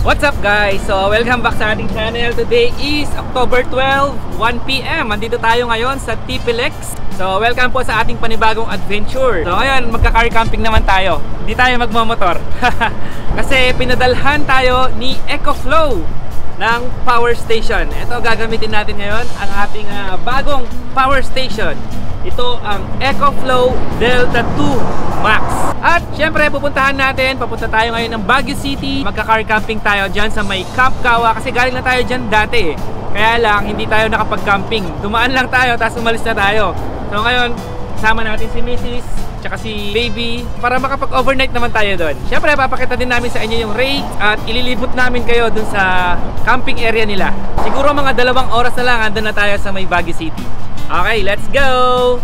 What's up guys? So welcome back sa ating channel. Today is October 12, 1 PM. Andito tayo ngayon sa TPLEX. So welcome po sa ating panibagong adventure. So ngayon magka-car camping naman tayo. Hindi tayo magmamotor. Kasi pinadalhan tayo ni EcoFlow ng power station. Ito gagamitin natin ngayon ang ating bagong power station. Ito ang EcoFlow Delta 2 Max. At syempre pupuntahan natin, papunta tayo ngayon ng Baguio City. Magka-car camping tayo dyan sa may Camp Kawa kasi galing na tayo dyan dati eh. Kaya lang hindi tayo nakapag-camping. Dumaan lang tayo tapos umalis na tayo. So ngayon kasama natin si Mrs. tsaka si Baby para makapag-overnight naman tayo doon. Syempre papakita din namin sa inyo yung rate at ililibot namin kayo dun sa camping area nila. Siguro mga 2 oras na lang andun na tayo sa may Baguio City. Okay, let's go!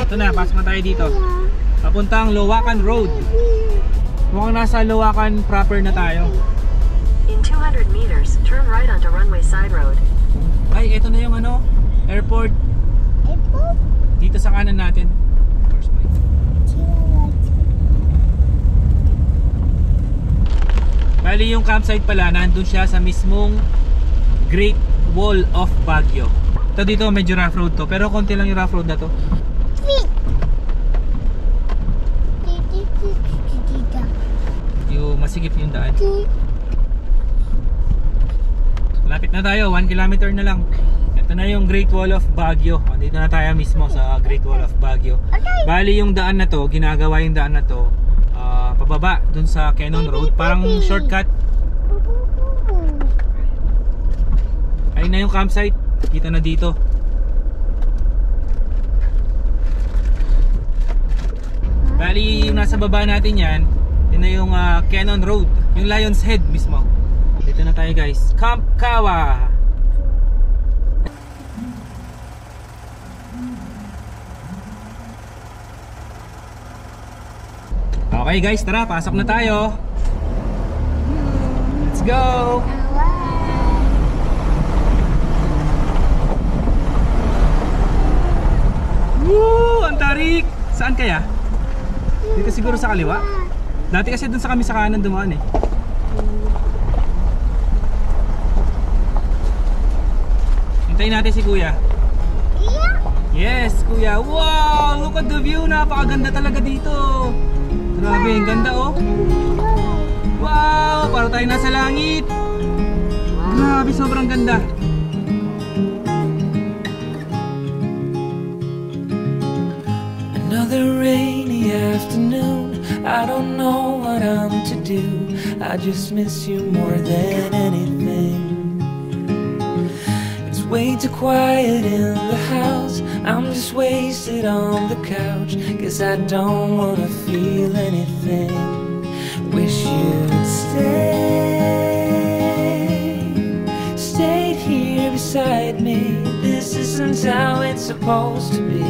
Ito na, pasok na tayo dito. Papuntang Loacan Road. Mukhang nasa Loacan proper na tayo. In 200 meters, turn right onto runway side road. Ay, ito na yung airport. Dito sa kanan natin. Bali yung campsite pala, nandun siya sa mismong Great Wall of Baguio. Ito dito medyo rough road to, pero konti lang yung rough road na to. Yung masigip yung daan. Lapit na tayo, 1 kilometer na lang. Ito na yung Great Wall of Baguio. Dito na tayo mismo sa Great Wall of Baguio. Bali yung daan na to, ginagawa yung daan na to pababa dun sa Cannon Road, parang shortcut. Ayun na yung campsite, kita na dito. Bali yung nasa baba natin yan, yun na yung Cannon Road, yung Lion's Head mismo. Dito na tayo guys, Camp Kawa. Okay guys, tara, pasok na tayo. Let's go. Woo! Ang tarik! Saan kaya? Dito siguro sa kaliwa. Dati kasi dun sa kami sa kanan dumaan eh. Hintayin natin si Kuya. Yes, Kuya. Wow! Look at the view. Napakaganda talaga dito. Grabe, ang ganda oh. Wow! Para tayo nasa langit. Grabe, sobrang ganda. Another rainy afternoon, I don't know what I'm to do. I just miss you more than anything. It's way too quiet in the house, I'm just wasted on the couch, 'cause I don't wanna feel anything. Wish you'd stayed here beside me. This isn't how it's supposed to be.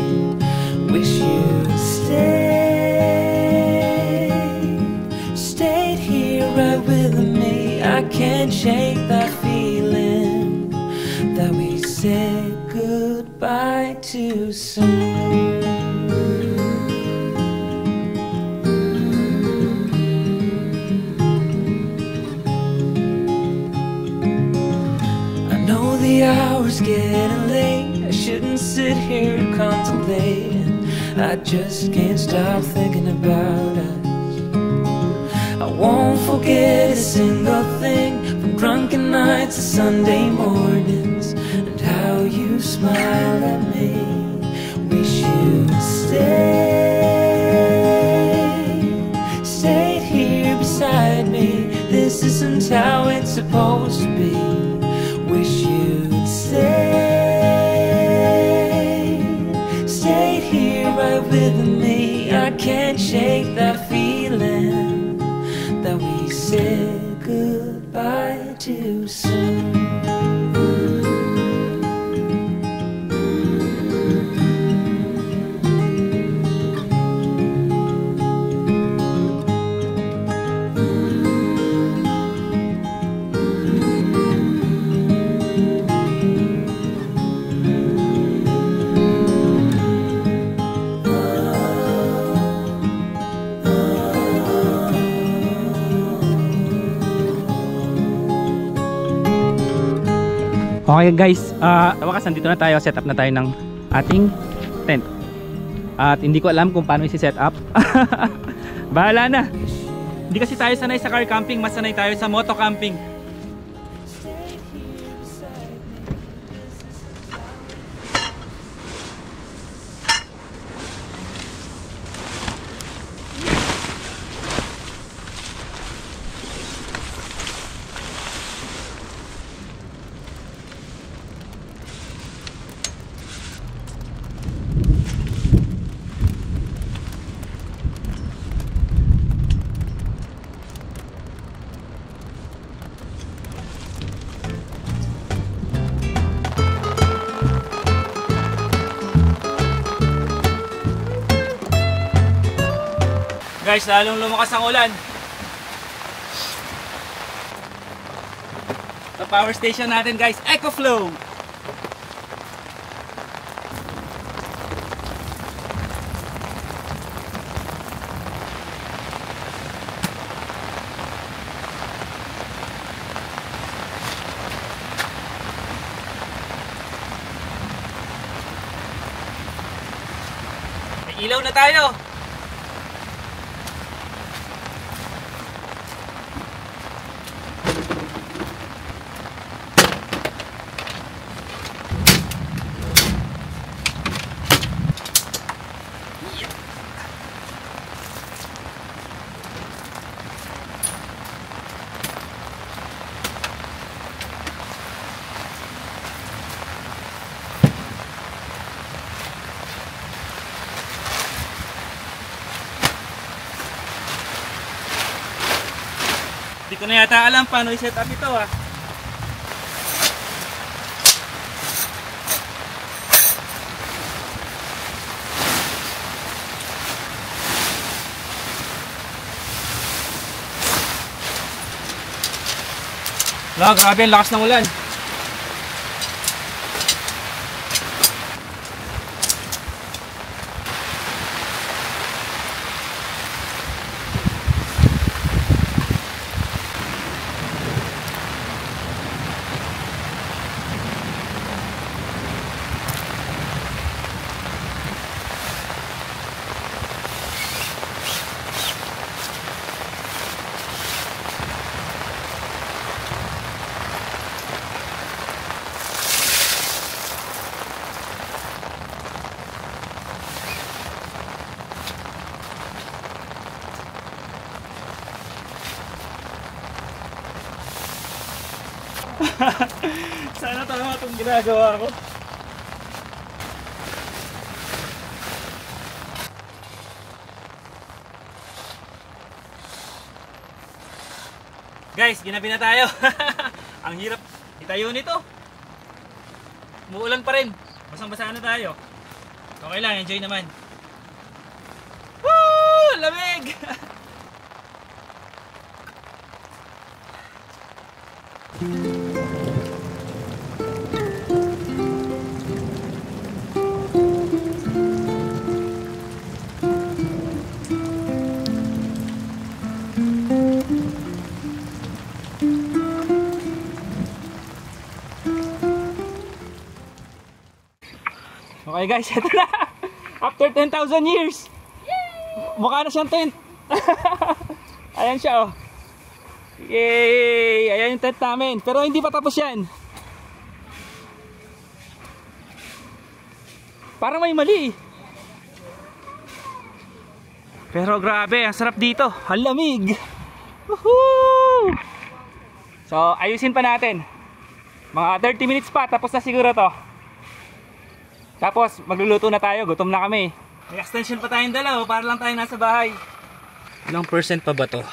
Wish you'd stayed here right with me. I can't shake that feeling that we said goodbye too soon. I know the hour's getting late, I shouldn't sit here contemplating. I just can't stop thinking about us. I won't forget a single thing, from drunken nights to Sunday mornings, and how you smile at me. Wish you'd stayed here beside me. This isn't how it's supposed to be. Wish you'd stayed here right with me. I can't shake that feeling that said goodbye too soon. Okay guys, wakas nandito na tayo, set up na tayo ng ating tent. At hindi ko alam kung paano isi-set up. Bahala na. Hindi kasi tayo sanay sa car camping, mas sanay tayo sa moto camping. Guys, lalong lumakas ang ulan. Sa power station natin guys, EcoFlow. May ilaw na tayo. Hindi ko na yata alam paano i-set up ito ah. Grabe ang lakas ng ulan. Sana tama itong ginagawa ko. Guys, ginabi na tayo. Ang hirap itayo nito. Umuulan pa rin. Basang-basa na tayo. Okay lang, enjoy naman. Woo! Lamig! Okay guys, ito na. After 10,000 years. Yay! Mukha na siyang tent. Ayan siya oh. Yay! Ayan yung tent namin. Pero hindi pa tapos yan. Parang may mali. Pero grabe, ang sarap dito. Ang lamig. Woohoo! So, ayusin pa natin. Mga 30 minutes pa, tapos na siguro to. Tapos magluluto na tayo, gutom na kami. May extension pa tayong dala para lang tayo nasa bahay. Ilang percent pa ba to?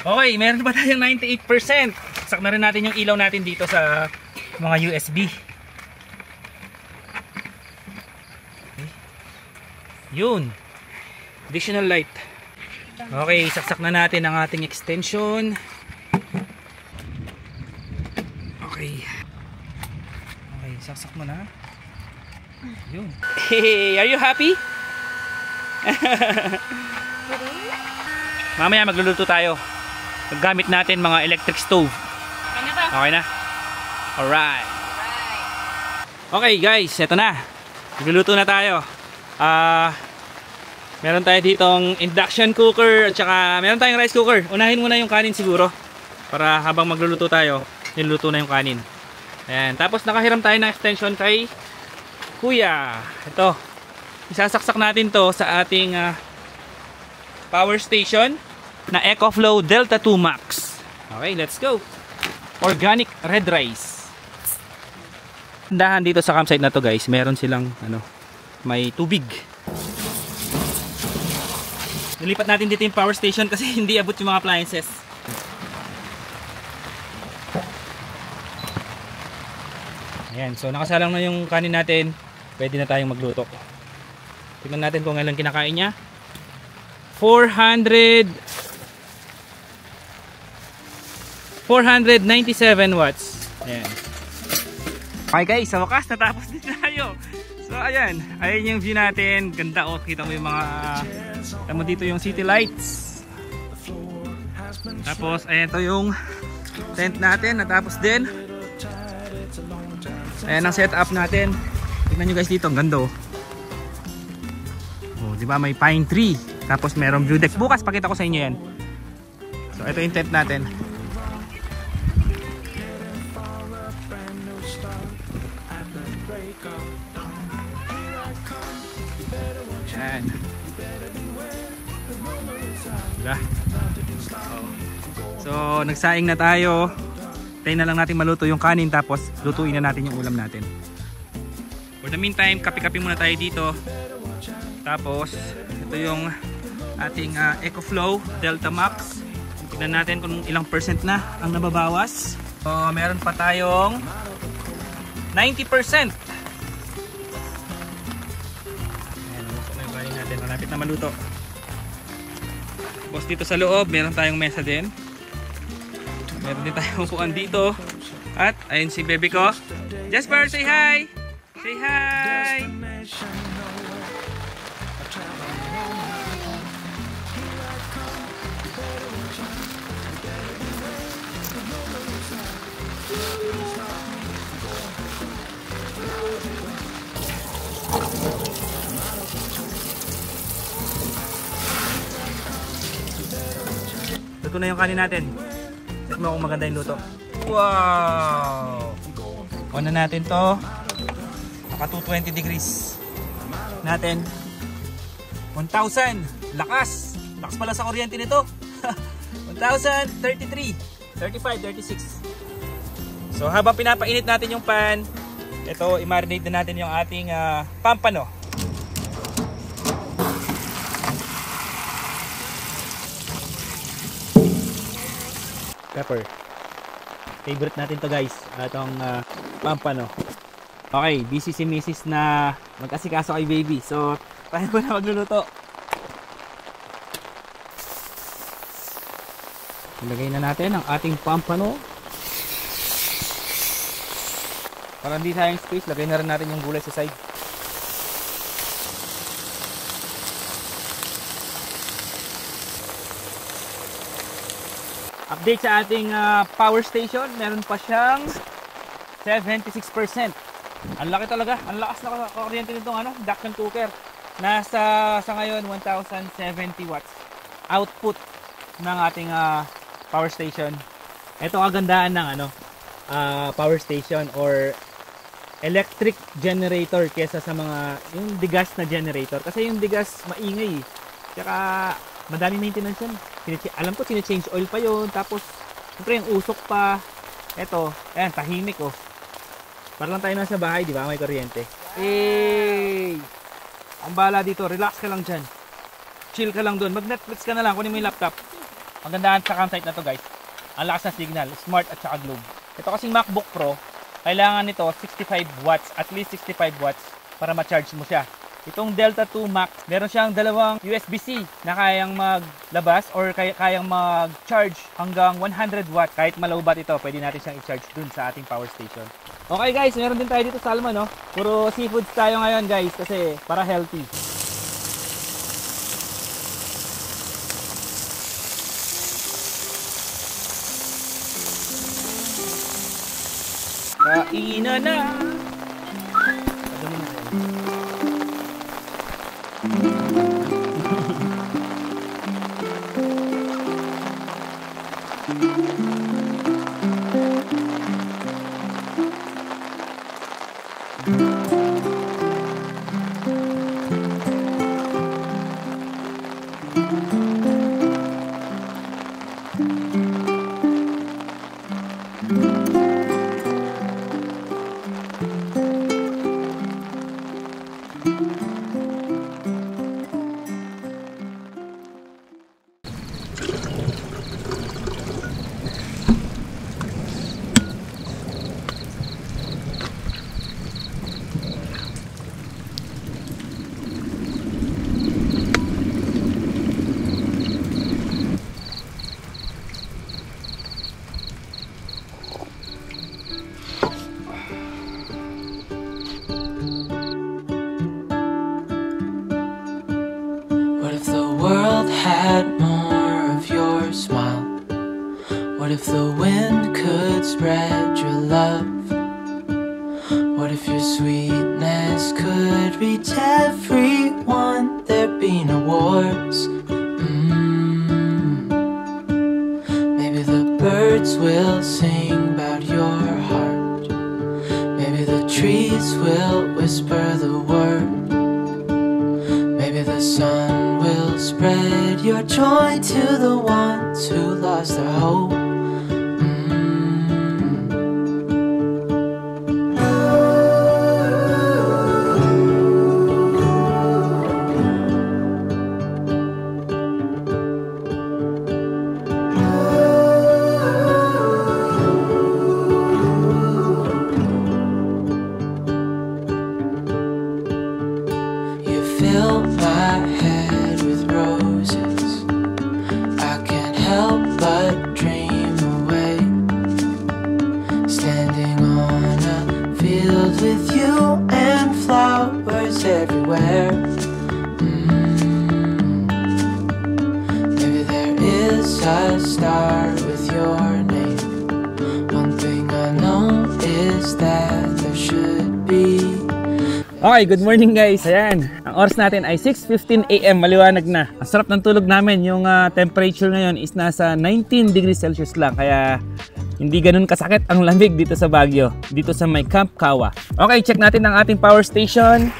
Okay, meron pa tayong 98%. Sak na rin natin yung ilaw natin dito sa mga USB. Okay. Yun. Additional light. Okay, saksak na natin ang ating extension. Okay. Okay, saksak mo na. Yun. Hey, are you happy? Mamaya magluluto tayo. Gamit natin mga electric stove. Okay na? Alright. Okay guys, eto na. Magluluto na tayo. Meron tayo ditong induction cooker at saka meron tayong rice cooker. Unahin muna yung kanin siguro para habang magluluto tayo, niluluto na yung kanin. Ayan. Tapos nakahiram tayo ng extension kay Kuya. Ito. Isasaksak natin to sa ating power station na EcoFlow Delta 2 Max. Okay, let's go. Organic red rice. Dahan dito sa campsite na to guys, meron silang may tubig. Nilipat natin dito yung power station kasi hindi abot yung mga appliances. Ayan, so nakasalang na yung kanin natin. Pwede na tayong magluto. Tingnan natin kung ilang kinakain niya. 497 watts. Ayan. Okay guys, sa wakas natapos din tayo. So ayan, ayan yung view natin. Ganda oh, kita mo yung mga tamo dito yung city lights. Tapos ayan to yung tent natin, natapos din. Ayan ang setup natin. Tingnan nyo guys dito, ang ganda oh. Oh, di ba may pine tree. Tapos merong view deck. Bukas pakita ko sa inyo yan. So ito yung tent natin. Yan. Diba? So nagsaing na tayo. Tayo na lang natin maluto yung kanin tapos lutuin na natin yung ulam natin. For the meantime, kape-kape muna tayo dito. Tapos ito yung ating EcoFlow Delta Max. Tignan natin kung ilang percent na ang nababawas. So meron pa tayong 90%. Malapit na maluto. Tapos dito sa loob meron tayong mesa din. Meron din tayong upuan dito. At ayun si baby ko. Jasper, say hi! Say hi! Luto na yung kanin natin. Check mo kung maganda yung luto. Wow! On na natin to. Naka 220 degrees natin. 1,000. Lakas! Lakas pala sa kuryente nito. 1,033. 35, 36. So habang pinapainit natin yung pan, ito i-marinate na natin yung ating pampano. Pepper. Favorite natin to guys. Itong pampano. Okay, busy si Mrs. na mag-asikaso kay baby. So, tayo po na magluluto. Ilagay na natin ang ating pampano. Para hindi tayong space, lagay na rin natin yung gulay sa side. Update sa ating power station, meron pa siyang 76%. Ang laki talaga, ang lakas na kuryente nitong induction cooker. Nasa sa ngayon 1070 watts output ng ating power station. Ito ang gandaan ng power station or electric generator kesa sa mga yung digas na generator, kasi yung digas maingay tsaka madami maintenance yan. Alam ko sine-change oil pa yon, tapos siyempre yung usok pa. Eto, ayan, tahimik oh. Para lang tayo nasa bahay, di ba? May kuryente. Hey! Ang bala dito, relax ka lang dyan. Chill ka lang doon. Mag-Netflix ka na lang, kunin mo yung laptop. Ang gandahan sa campsite na to guys, ang lakas ng signal, smart at saka globe. Ito kasing MacBook Pro, kailangan nito 65 watts, at least 65 watts para ma-charge mo siya. Itong Delta 2 Max, meron siyang dalawang USB-C na kayang maglabas or kayang mag-charge hanggang 100 watts. Kahit malowbat ito, pwede natin siyang i-charge dun sa ating power station. Okay guys, meron din tayo dito sa Alma, no? Puro seafoods tayo ngayon guys kasi para healthy. Kainan na! What if the wind could spread your love? What if your sweetness could reach everyone? There'd be no wars. Maybe the birds will sing about your heart. Maybe the trees will whisper the word. Maybe the sun will spread your joy to the ones who lost their hope. Fill my head with roses. I can't help but dream away, standing on a field with you and flowers everywhere. Maybe there is a star with your name. One thing I know is that there should be. Okay, good morning guys. Ayan, ang oras natin ay 6:15 AM, maliwanag na. Ang sarap ng tulog namin. Yung temperature ngayon is nasa 19 degrees Celsius lang. Kaya hindi ganun kasakit ang lamig dito sa Baguio, dito sa may Camp Kawa. Okay, check natin ang ating power station.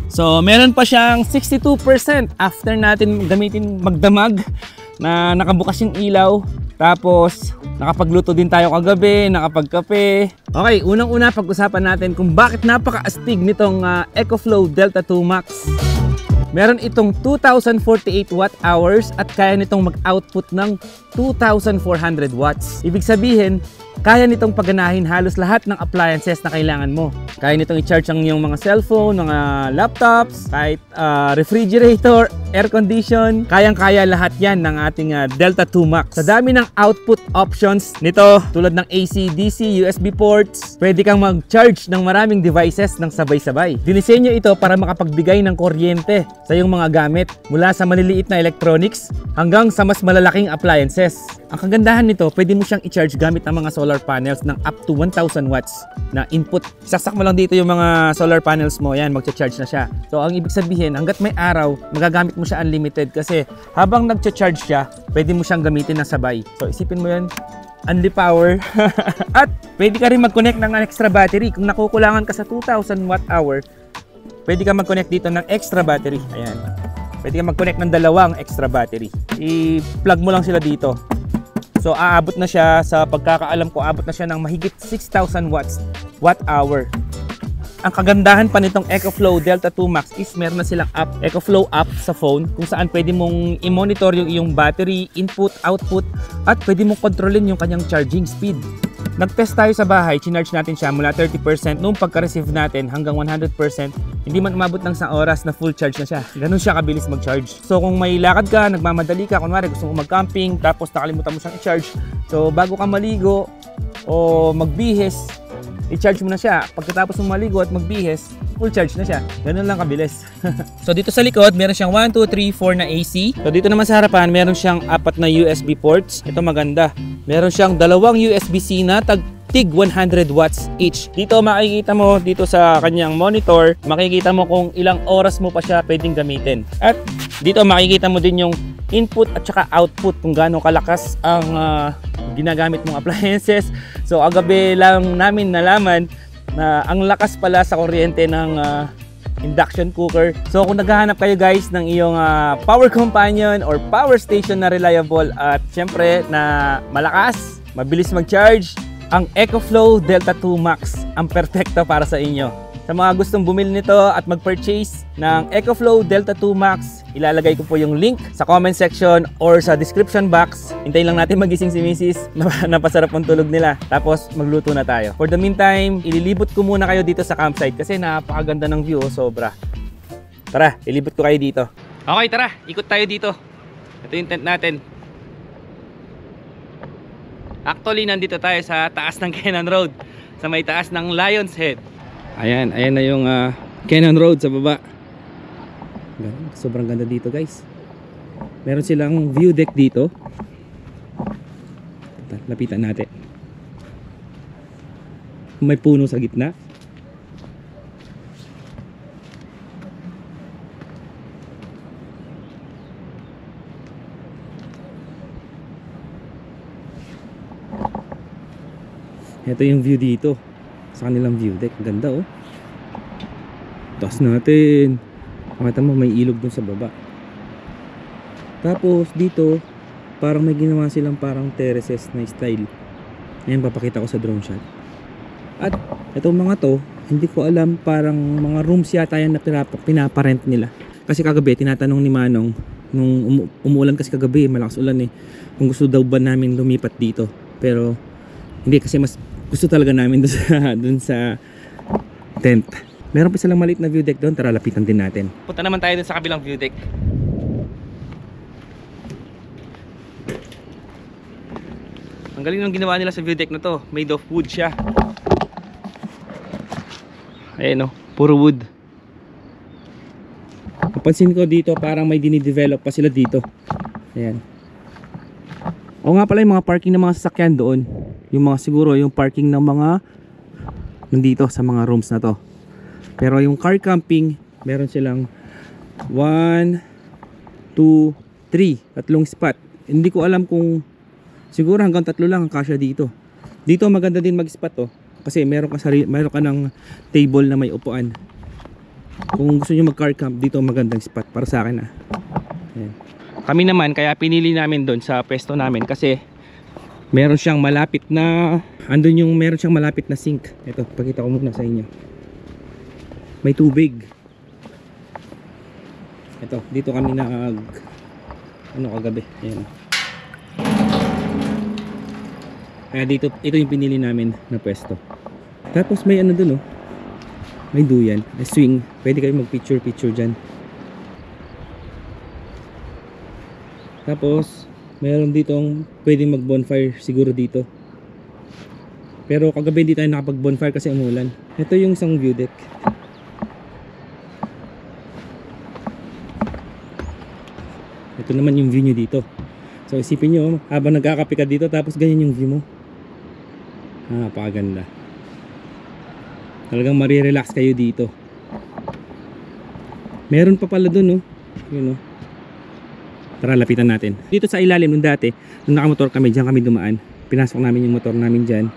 So, meron pa siyang 62% after natin gamitin magdamag na nakabukas yung ilaw. Tapos, nakapagluto din tayo kagabi, nakapagkape. Okay, unang-una pag-usapan natin kung bakit napaka-astig nitong EcoFlow Delta 2 Max. Meron itong 2,048 watt hours at kaya nitong mag-output ng 2,400 watts. Ibig sabihin, kaya nitong paganahin halos lahat ng appliances na kailangan mo. Kaya nitong i-charge ang iyong mga cellphone, mga laptops, kahit refrigerator, air condition. Kayang-kaya lahat yan ng ating Delta 2 Max. Sa dami ng output options nito, tulad ng AC, DC, USB ports, pwede kang mag-charge ng maraming devices ng sabay-sabay. Dinisenyo ito para makapagbigay ng kuryente sa iyong mga gamit, mula sa maliliit na electronics hanggang sa mas malalaking appliances. Ang kagandahan nito, pwede mo siyang i-charge gamit ng mga solar panels ng up to 1,000 watts na input. Saksak mo lang dito yung mga solar panels mo, yan, magcha-charge na siya. So ang ibig sabihin, hanggat may araw, magagamit mo siya unlimited kasi habang nagcha-charge siya, pwede mo siyang gamitin ng sabay. So isipin mo yan, unli power. At pwede ka rin mag-connect ng extra battery. Kung nakukulangan ka sa 2,000 watt hour, pwede ka mag-connect dito ng extra battery. Ayan. Pwede ka mag-connect ng dalawang extra battery. I-plug mo lang sila dito. So aabot na siya, sa pagkakaalam ko, aabot na siya ng mahigit 6,000 watt hour. Ang kagandahan pa nitong EcoFlow Delta 2 Max is meron na silang app, EcoFlow app sa phone, kung saan pwede mong i-monitor yung iyong battery, input, output, at pwede mong kontrolin yung kanyang charging speed. Nag-test tayo sa bahay, chinarge natin siya mula 30% nung pagka-receive natin hanggang 100%. Hindi man umabot ng isang oras na full charge na siya. Ganun siya kabilis mag-charge. So kung may lakad ka, nagmamadali ka, kunwari gusto mo mag-camping, tapos nakalimutan mo siyang i-charge. So bago ka maligo o magbihis, i-charge mo na siya. Pagkatapos mong maligo at magbihis, full charge na siya. Ganun lang kabilis. So dito sa likod, meron siyang 1, 2, 3, 4 na AC. So dito naman sa harapan, meron siyang 4 na USB ports. Ito maganda. Meron siyang 2 USB-C na tig 100 watts each. Dito makikita mo, dito sa kanyang monitor, makikita mo kung ilang oras mo pa siya pwedeng gamitin. At dito makikita mo din yung input at saka output, kung gaano kalakas ang ginagamit mong appliances. So agabi lang namin nalaman na ang lakas pala sa kuryente ng induction cooker. So kung naghahanap kayo guys ng iyong power companion or power station na reliable at syempre na malakas, mabilis mag-charge, ang EcoFlow Delta 2 Max ang perfecto para sa inyo. Sa mga gustong bumili nito at mag-purchase ng EcoFlow Delta 2 Max, ilalagay ko po yung link sa comment section or sa description box. Hintayin lang natin magising si Mrs. Napasarap ang tulog nila. Tapos magluto na tayo. For the meantime, ililibot ko muna kayo dito sa campsite kasi napakaganda ng view, sobra. Tara, ilibot ko kayo dito. Okay, tara, ikot tayo dito. Ito yung tent natin. Actually, nandito tayo sa taas ng Cannon Road, sa may taas ng Lion's Head. Ayan, ayan na yung Cannon Road sa baba. Sobrang ganda dito guys. Meron silang view deck dito. Lapitan natin. May puno sa gitna. Ito yung view dito sa kanilang view deck. Ganda oh. Taas natin. Makita mo may ilog dun sa baba. Tapos dito parang may ginawa silang parang terraces na style. Ayan, papakita ko sa drone shot. At itong mga to, hindi ko alam, parang mga rooms yata yan na pinaparent nila. Kasi kagabi tinatanong ni Manong, nung umuulan kasi kagabi, malakas ulan eh, kung gusto daw ba namin lumipat dito. Pero hindi, kasi mas gusto talaga namin dun sa tent. Meron pa silang maliit na view deck doon. Tara, lapitan din natin. Punta naman tayo dun sa kabilang view deck. Ang galing ng ginawa nila sa view deck na to. Made of wood siya. Ayan o, puro wood. Napansin ko dito parang may dinidevelop pa sila dito. Ayan. O nga pala yung mga parking ng mga sasakyan doon. Yung mga siguro yung parking ng mga nandito sa mga rooms na to. Pero yung car camping, meron silang 1, 2, 3, tatlong spot. Hindi ko alam kung siguro hanggang 3 lang ang kasya dito. Dito maganda din mag-spot to. Kasi meron ka ng table na may upuan. Kung gusto niyo mag-car camp, dito magandang spot para sa akin. Ayan. Kami naman kaya pinili namin doon sa pwesto namin kasi meron siyang malapit na meron siyang malapit na sink. Ito, pakita ko muna sa inyo. May tubig. Ito, dito kami kagabi. Ayan. Kaya dito, ito yung pinili namin na pwesto. Tapos may doon oh. May duyan, may swing. Pwede kayo mag-picture dyan. Tapos meron ditong pwedeng mag-bonfire siguro dito. Pero kagabi hindi tayo nakapag-bonfire kasi umulan. Ito yung isang view deck. Ito naman yung view nyo dito. So isipin nyo, habang nagkakape ka dito tapos ganyan yung view mo. Napakaganda. Talagang marirelax kayo dito. Meron pa pala dun, oh. Yun, oh. Tara, lapitan natin. Dito sa ilalim nung dati, nung nakamotor kami, dyan kami dumaan. Pinasok namin yung motor namin dyan.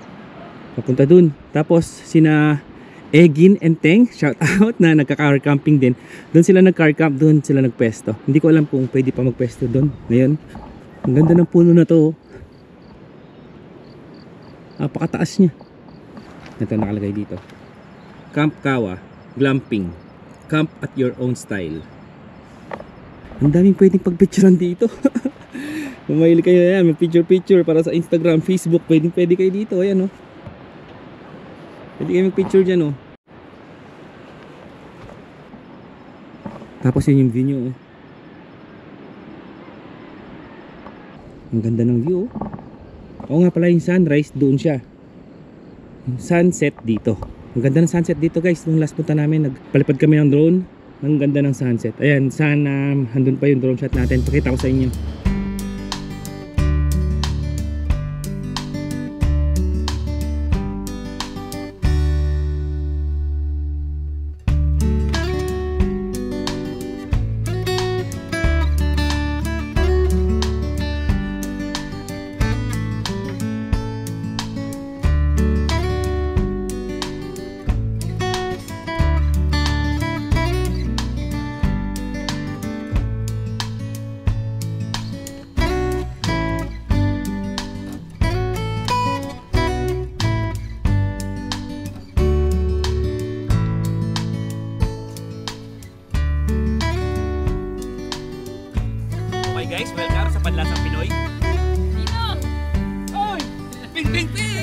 Papunta dun. Tapos sina Egin and Teng, shout out, na nagka-car camping din. Doon sila nag-car camp, doon sila nagpesto. Hindi ko alam kung pwede pa magpesto doon. Ngayon, ang ganda ng puno na to. Napakataas niya. Ito nakalagay dito. Camp Kawa, glamping. Camp at your own style. Ang daming pwedeng pagpicturean dito. Kung mahilig kayo yan, may picture para sa Instagram, Facebook, pwede kayo dito. Ayan, oh. Pwede kayo mag-picture dyan, oh. Tapos yun yung view nyo, oh. Ang ganda ng view, oh. Oo nga pala, yung sunrise doon siya. Yung sunset dito. Ang ganda ng sunset dito, guys. Nung last punta namin, nagpalipad kami ng drone. Ang ganda ng sunset. Ayan, sana handun pa yung drone shot natin. Pakita ko sa inyo. Okay guys, welcome sa Panlasang Pinoy. Dino! Oy! Ping ping ping!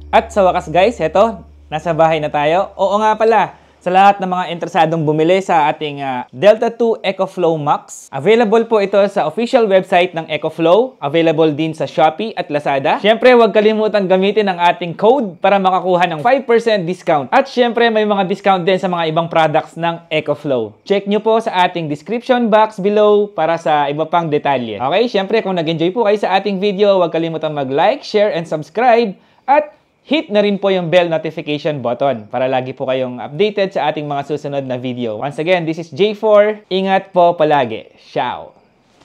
At sa wakas guys, eto, nasa bahay na tayo. Oo nga pala, sa lahat ng mga interesadong bumili sa ating Delta 2 EcoFlow Max, available po ito sa official website ng EcoFlow, available din sa Shopee at Lazada. Syempre, huwag kalimutan gamitin ang ating code para makakuha ng 5% discount. At syempre, may mga discount din sa mga ibang products ng EcoFlow. Check nyo po sa ating description box below para sa iba pang detalye. Okay, syempre, kung nag-enjoy po kayo sa ating video, huwag kalimutan mag-like, share, and subscribe. At hit na rin po yung bell notification button para lagi po kayong updated sa ating mga susunod na video. Once again, this is J4. Ingat po palagi. Ciao!